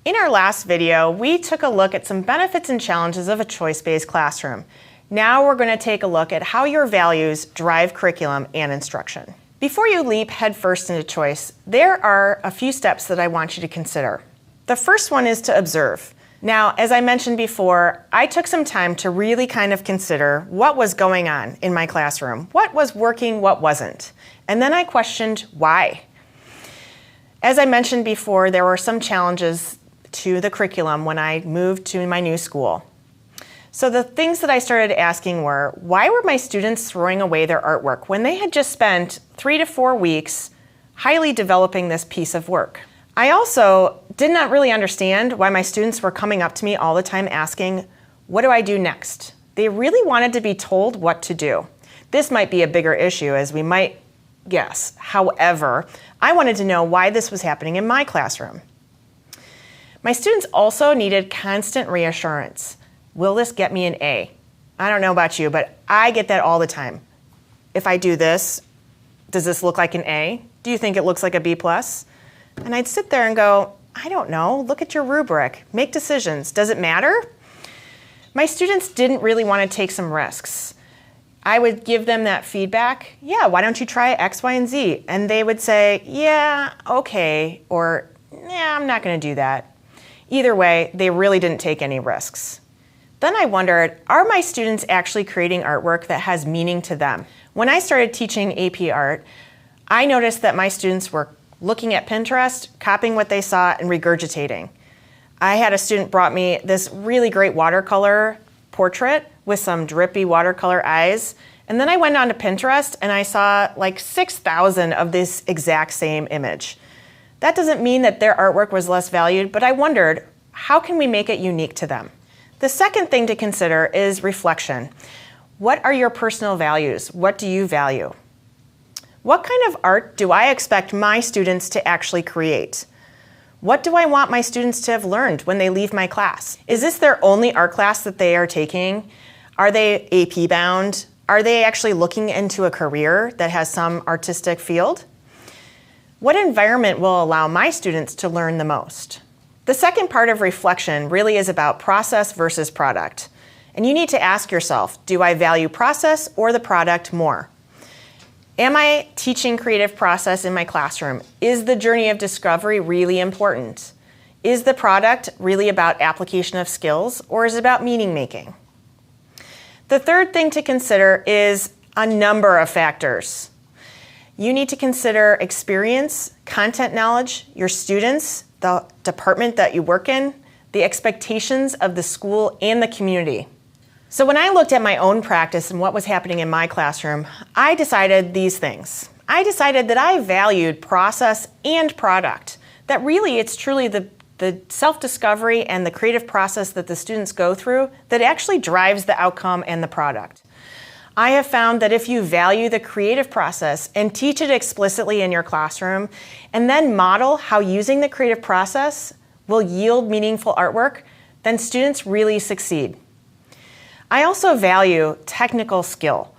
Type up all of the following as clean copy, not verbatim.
In our last video, we took a look at some benefits and challenges of a choice-based classroom. Now we're going to take a look at how your values drive curriculum and instruction. Before you leap headfirst into choice, there are a few steps that I want you to consider. The first one is to observe. Now, as I mentioned before, I took some time to really kind of consider what was going on in my classroom, what was working, what wasn't. And then I questioned why. As I mentioned before, there were some challenges to the curriculum when I moved to my new school. So the things that I started asking were, why were my students throwing away their artwork when they had just spent 3 to 4 weeks highly developing this piece of work? I also did not really understand why my students were coming up to me all the time asking, what do I do next? They really wanted to be told what to do. This might be a bigger issue, as we might guess. However, I wanted to know why this was happening in my classroom. My students also needed constant reassurance. Will this get me an A? I don't know about you, but I get that all the time. If I do this, does this look like an A? Do you think it looks like a B+? And I'd sit there and go, I don't know, look at your rubric, make decisions. Does it matter? My students didn't really want to take some risks. I would give them that feedback, yeah, why don't you try X, Y, and Z? And they would say, yeah, okay, or yeah, I'm not going to do that. Either way, they really didn't take any risks. Then I wondered, are my students actually creating artwork that has meaning to them? When I started teaching AP art, I noticed that my students were looking at Pinterest, copying what they saw, and regurgitating. I had a student brought me this really great watercolor portrait with some drippy watercolor eyes, and then I went onto Pinterest and I saw like 6,000 of this exact same image. That doesn't mean that their artwork was less valued, but I wondered, how can we make it unique to them? The second thing to consider is reflection. What are your personal values? What do you value? What kind of art do I expect my students to actually create? What do I want my students to have learned when they leave my class? Is this their only art class that they are taking? Are they AP bound? Are they actually looking into a career that has some artistic field? What environment will allow my students to learn the most? The second part of reflection really is about process versus product. And you need to ask yourself, do I value process or the product more? Am I teaching creative process in my classroom? Is the journey of discovery really important? Is the product really about application of skills, or is it about meaning making? The third thing to consider is a number of factors. You need to consider experience, content knowledge, your students, the department that you work in, the expectations of the school and the community. So when I looked at my own practice and what was happening in my classroom, I decided these things. I decided that I valued process and product, that really it's truly the self-discovery and the creative process that the students go through that actually drives the outcome and the product. I have found that if you value the creative process and teach it explicitly in your classroom, and then model how using the creative process will yield meaningful artwork, then students really succeed. I also value technical skill.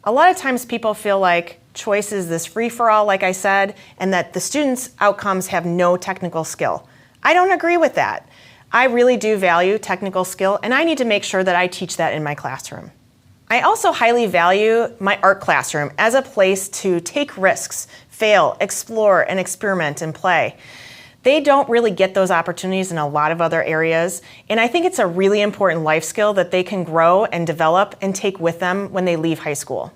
A lot of times people feel like choice is this free-for-all, like I said, and that the students' outcomes have no technical skill. I don't agree with that. I really do value technical skill, and I need to make sure that I teach that in my classroom. I also highly value my art classroom as a place to take risks, fail, explore, and experiment and play. They don't really get those opportunities in a lot of other areas, and I think it's a really important life skill that they can grow and develop and take with them when they leave high school.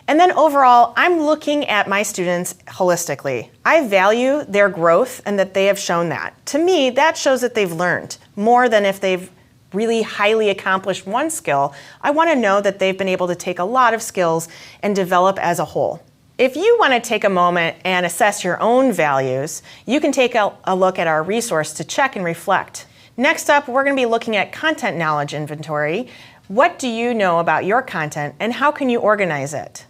And then overall, I'm looking at my students holistically. I value their growth and that they have shown that. To me, that shows that they've learned more than if they've really highly accomplished one skill. I want to know that they've been able to take a lot of skills and develop as a whole. If you want to take a moment and assess your own values, you can take a look at our resource to check and reflect. Next up, we're going to be looking at content knowledge inventory. What do you know about your content and how can you organize it?